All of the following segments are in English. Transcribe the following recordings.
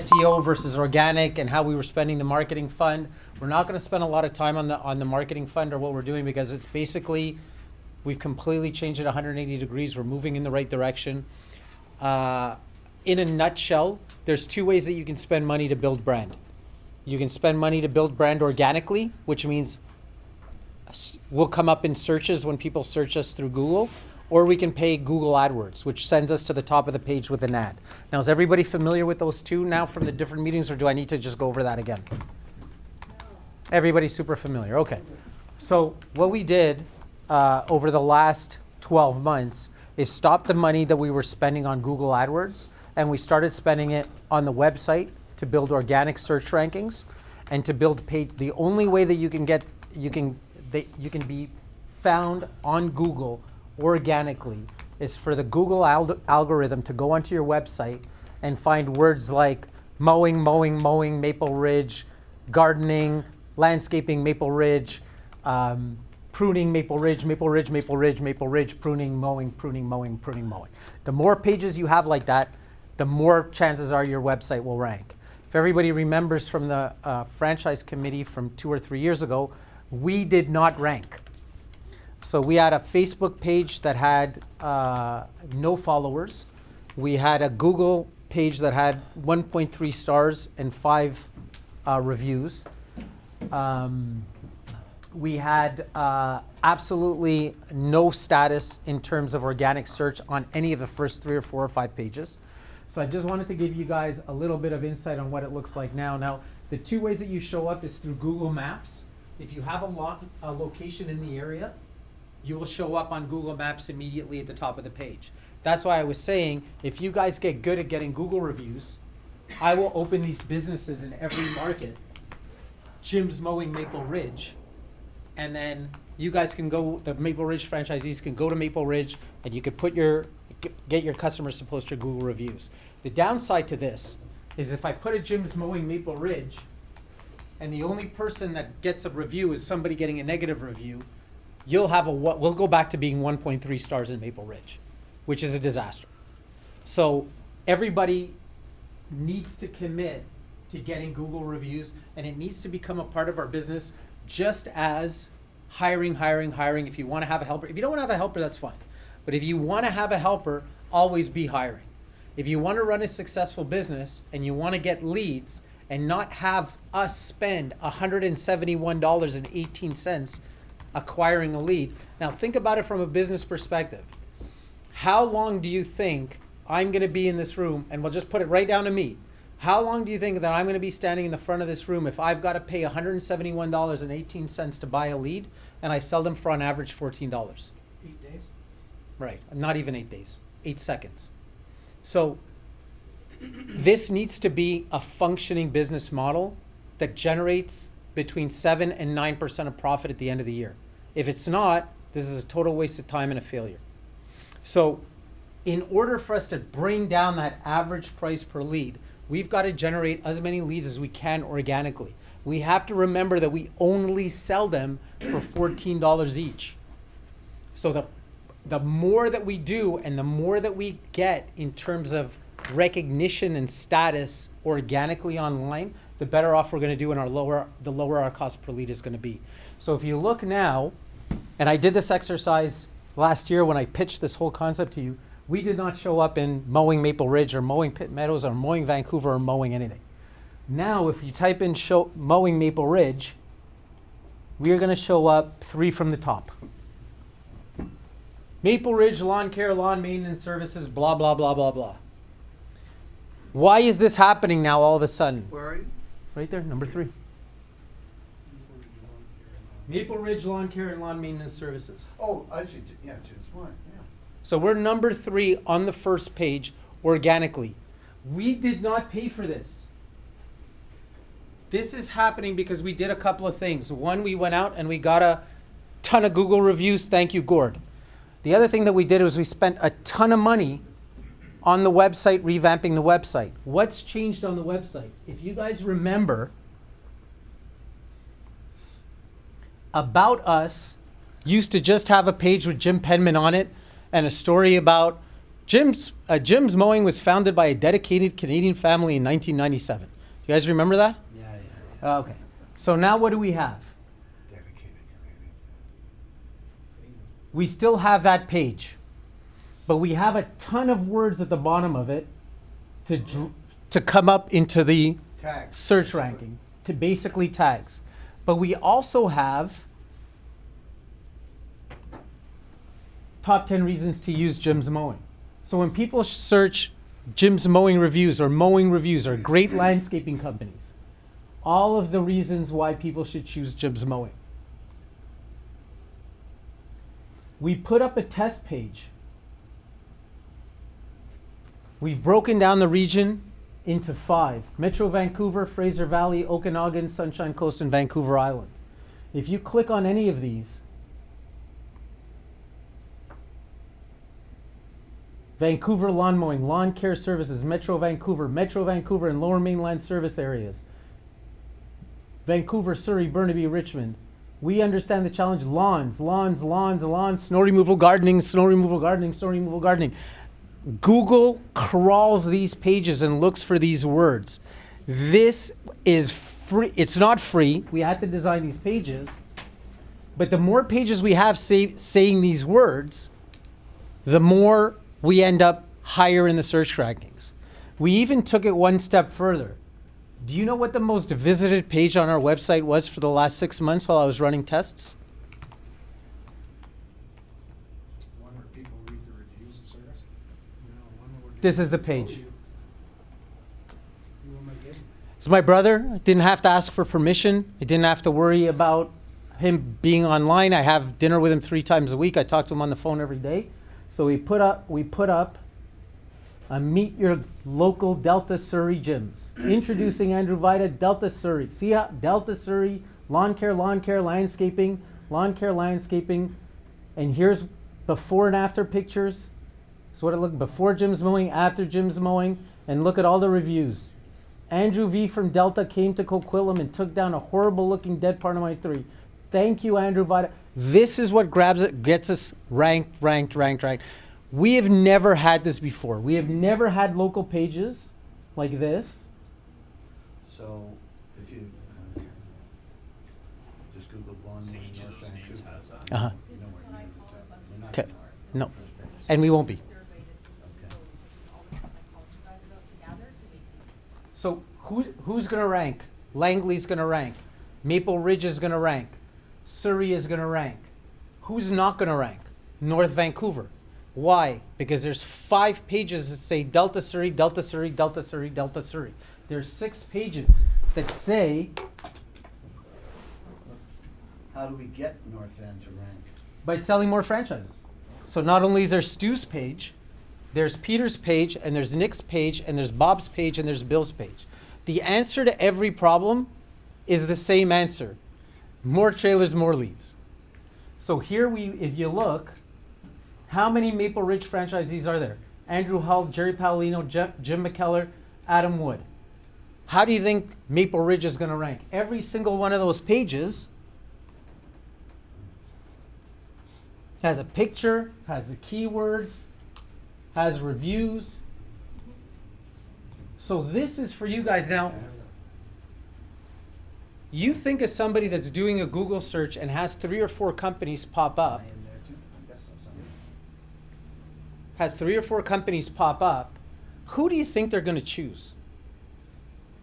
SEO versus organic and how we were spending the marketing fund. We're not going to spend a lot of time on the marketing fund or what we're doing, because it's basically, we've completely changed it 180 degrees. We're moving in the right direction. In a nutshell, there's two ways that you can spend money to build brand. You can spend money to build brand organically, which means we'll come up in searches when people search us through Google, or we can pay Google AdWords, which sends us to the top of the page with an ad. Now, is everybody familiar with those two now from the different meetings, or do I need to just go over that again? Everybody's super familiar. Okay. So what we did over the last 12 months is stop the money that we were spending on Google AdWords, and we started spending it on the website to build organic search rankings and to build paid. The only way that you can be found on Google organically is for the Google algorithm to go onto your website and find words like mowing, Maple Ridge, gardening, landscaping, Maple Ridge, pruning, Maple Ridge, pruning, mowing. The more pages you have like that, the more chances are your website will rank. If everybody remembers from the franchise committee from 2 or 3 years ago, we did not rank. So we had a Facebook page that had no followers. We had a Google page that had 1.3 stars and 5 reviews. We had absolutely no status in terms of organic search on any of the first 3 or 4 or 5 pages. So I just wanted to give you guys a little bit of insight on what it looks like now. Now, the two ways that you show up is through Google Maps. If you have a location in the area, you will show up on Google Maps immediately at the top of the page. That's why I was saying, if you guys get good at getting Google reviews, I will open these businesses in every market. Jim's Mowing Maple Ridge. And then you guys can go, the Maple Ridge franchisees can go to Maple Ridge, and you could get your customers to post your Google reviews. The downside to this is if I put a Jim's Mowing Maple Ridge and the only person that gets a review is somebody getting a negative review, we'll go back to being 1.3 stars in Maple Ridge, which is a disaster. So everybody needs to commit to getting Google reviews, and it needs to become a part of our business, just as hiring. If you want to have a helper, if you don't want to have a helper, that's fine. But if you want to have a helper, always be hiring. If you want to run a successful business and you want to get leads and not have us spend $171.18 acquiring a lead. Now think about it from a business perspective. How long do you think I'm going to be in this room, and we'll just put it right down to me. How long do you think that I'm going to be standing in the front of this room if I've got to pay $171.18 to buy a lead, and I sell them for on average $14? 8 days? Right, not even 8 days, 8 seconds. So this needs to be a functioning business model that generates between 7 and 9% of profit at the end of the year. If it's not, this is a total waste of time and a failure. So in order for us to bring down that average price per lead, we've got to generate as many leads as we can organically. We have to remember that we only sell them for $14 each. So the more that we do and the more that we get in terms of recognition and status organically online, the better off we're going to do, and the lower our cost per lead is going to be. So if you look now, and I did this exercise last year when I pitched this whole concept to you, we did not show up in Mowing Maple Ridge or Mowing Pitt Meadows or Mowing Vancouver or Mowing anything. Now, if you type in Mowing Maple Ridge, we are going to show up 3 from the top. Maple Ridge Lawn Care, Lawn Maintenance Services, blah, blah, blah, blah, blah. Why is this happening now all of a sudden? Where are you? Right there, number 3. Maple Ridge Lawn Care and Lawn Maintenance Services. Oh, I see. Yeah, just one. Yeah. So we're number 3 on the first page organically. We did not pay for this. This is happening because we did a couple of things. One, we went out and we got a ton of Google reviews. Thank you, Gord. The other thing that we did was we spent a ton of money on the website, revamping the website. What's changed on the website? If you guys remember, About Us used to just have a page with Jim Penman on it and a story about Jim's Mowing was founded by a dedicated Canadian family in 1997. You guys remember that? Yeah. Okay. So now what do we have? Dedicated Canadian. We still have that page, but we have a ton of words at the bottom of it to come up into the Tags. search ranking, to basically tags. But we also have top 10 reasons to use Jim's Mowing. So when people search Jim's Mowing reviews or mowing reviews or great landscaping companies, all of the reasons why people should choose Jim's Mowing. We put up a test page. We've broken down the region into 5: Metro Vancouver, Fraser Valley, Okanagan, Sunshine Coast, and Vancouver Island. If you click on any of these, Vancouver Lawn Mowing, Lawn Care Services, Metro Vancouver and Lower Mainland Service Areas, Vancouver, Surrey, Burnaby, Richmond. We understand the challenge. Lawns, snow removal gardening. Google crawls these pages and looks for these words. This is free. It's not free. We had to design these pages. But the more pages we have saying these words, the more we end up higher in the search rankings. We even took it one step further. Do you know what the most visited page on our website was for the last 6 months while I was running tests? One where people read the reviews and service? No, one where. This is the page. You want my game? It's my brother. I didn't have to ask for permission. I didn't have to worry about him being online. I have dinner with him 3 times a week. I talk to him on the phone every day. So we put up a meet your local Delta Surrey gyms. Introducing Andrew Vajda, Delta Surrey. See how Delta Surrey, lawn care, landscaping. And here's before and after pictures. So what it looked before Jim's Mowing, after Jim's Mowing, and look at all the reviews. Andrew V from Delta came to Coquitlam and took down a horrible looking dead part of my tree. Thank you, Andrew Vajda. This is what gets us ranked. We have never had this before. We have never had local pages like this. So, if you, okay. Just Google lawn mowing North Vancouver. Uh-huh. This is what I call it, but We're not Okay. smart. No. First page. And we won't be. survey, this is the rules, this is all the stuff I called you guys about together to make these. So who's going to rank? Langley's going to rank. Maple Ridge is going to rank. Surrey is going to rank. Who's not going to rank? North Vancouver. Why? Because there's 5 pages that say Delta Surrey. There's 6 pages that say How do we get North Van to rank? by selling more franchises. So not only is there Stu's page, there's Peter's page, and there's Nick's page, and there's Bob's page, and there's Bill's page. The answer to every problem is the same answer. More trailers, more leads. So here if you look, how many Maple Ridge franchisees are there? Andrew Hull, Jerry Paolino, Jim McKellar, Adam Wood. How do you think Maple Ridge is going to rank? Every single one of those pages has a picture, has the keywords, has reviews. So this is for you guys now. You think of somebody that's doing a Google search and has 3 or 4 companies pop up. Am I in there too? I guess so, somebody. Has 3 or 4 companies pop up, who do you think they're going to choose?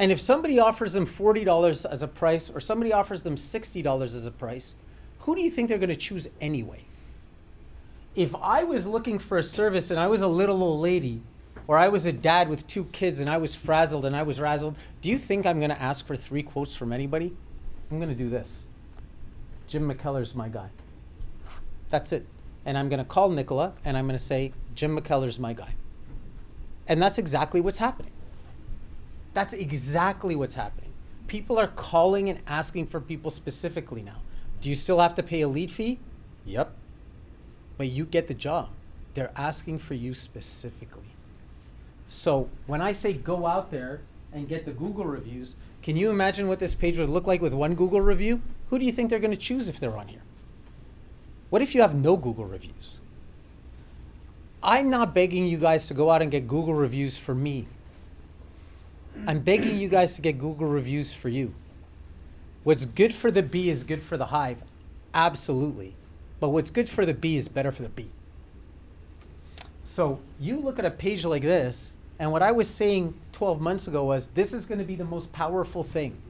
And if somebody offers them $40 as a price or somebody offers them $60 as a price, who do you think they're going to choose anyway? If I was looking for a service and I was a little old lady, or I was a dad with 2 kids and I was frazzled and I was razzled, do you think I'm going to ask for 3 quotes from anybody? I'm going to do this. Jim McKellar's my guy. That's it. And I'm going to call Nicola and I'm going to say, Jim McKellar's my guy. And that's exactly what's happening. That's exactly what's happening. People are calling and asking for people specifically now. Do you still have to pay a lead fee? Yep. But you get the job. They're asking for you specifically. So when I say go out there and get the Google reviews, can you imagine what this page would look like with 1 Google review? Who do you think they're going to choose if they're on here? What if you have no Google reviews? I'm not begging you guys to go out and get Google reviews for me. I'm begging you guys to get Google reviews for you. What's good for the bee is good for the hive. Absolutely. But what's good for the bee is better for the bee. So you look at a page like this, and what I was saying 12 months ago was this is going to be the most powerful thing.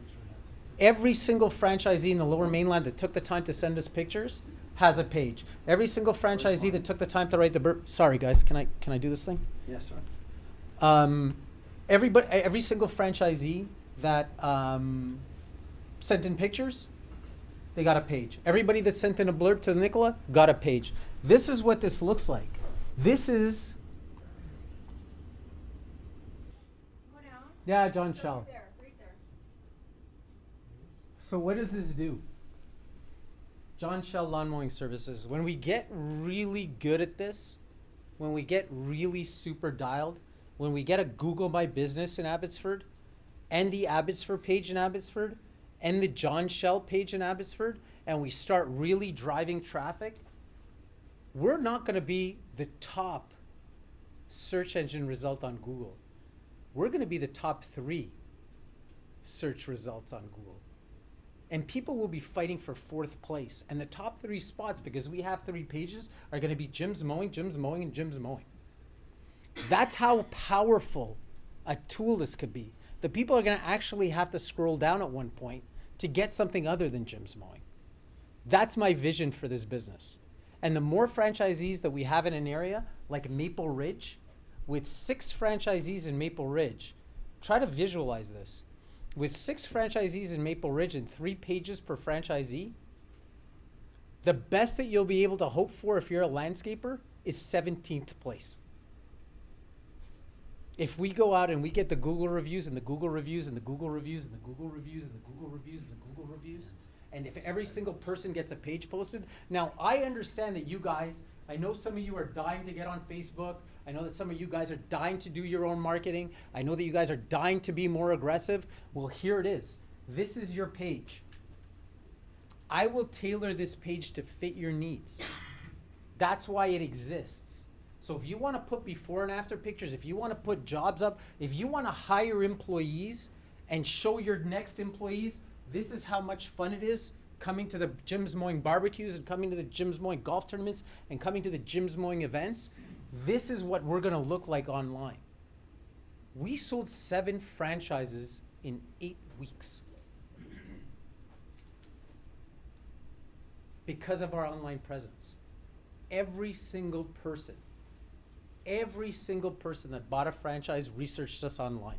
Every single franchisee in the Lower Mainland that took the time to send us pictures has a page. Every single franchisee that took the time to write the sorry guys, can I do this thing? Yes, sir. Every single franchisee that sent in pictures, they got a page. Everybody that sent in a blurb to Nicola got a page. This is what this looks like. This is Go down. yeah, John Shell. Right there, right there. So what does this do? John Shell Lawn Mowing Services. When we get really good at this, when we get really super dialed, when we get a Google My Business in Abbotsford, and the Abbotsford page in Abbotsford, and the John Shell page in Abbotsford, and we start really driving traffic, we're not going to be the top search engine result on Google. We're going to be the top 3 search results on Google. And people will be fighting for 4th place. And the top 3 spots, because we have 3 pages, are going to be Jim's Mowing, Jim's Mowing, and Jim's Mowing. That's how powerful a tool this could be. The people are going to actually have to scroll down at one point to get something other than Jim's Mowing. That's my vision for this business. And the more franchisees that we have in an area, like Maple Ridge, with 6 franchisees in Maple Ridge, try to visualize this. With 6 franchisees in Maple Ridge and 3 pages per franchisee, the best that you'll be able to hope for if you're a landscaper is 17th place. If we go out and we get the Google reviews and the Google reviews and the Google reviews and the Google reviews and the Google reviews and the Google reviews, and if every single person gets a page posted, now I understand that you guys, I know some of you are dying to get on Facebook. I know that some of you guys are dying to do your own marketing. I know that you guys are dying to be more aggressive. Well, here it is. This is your page. I will tailor this page to fit your needs. That's why it exists. So if you want to put before and after pictures, if you want to put jobs up, if you want to hire employees and show your next employees, this is how much fun it is coming to the Jim's Mowing barbecues and coming to the Jim's Mowing golf tournaments and coming to the Jim's Mowing events. This is what we're going to look like online. We sold 7 franchises in 8 weeks because of our online presence. Every single person that bought a franchise researched us online.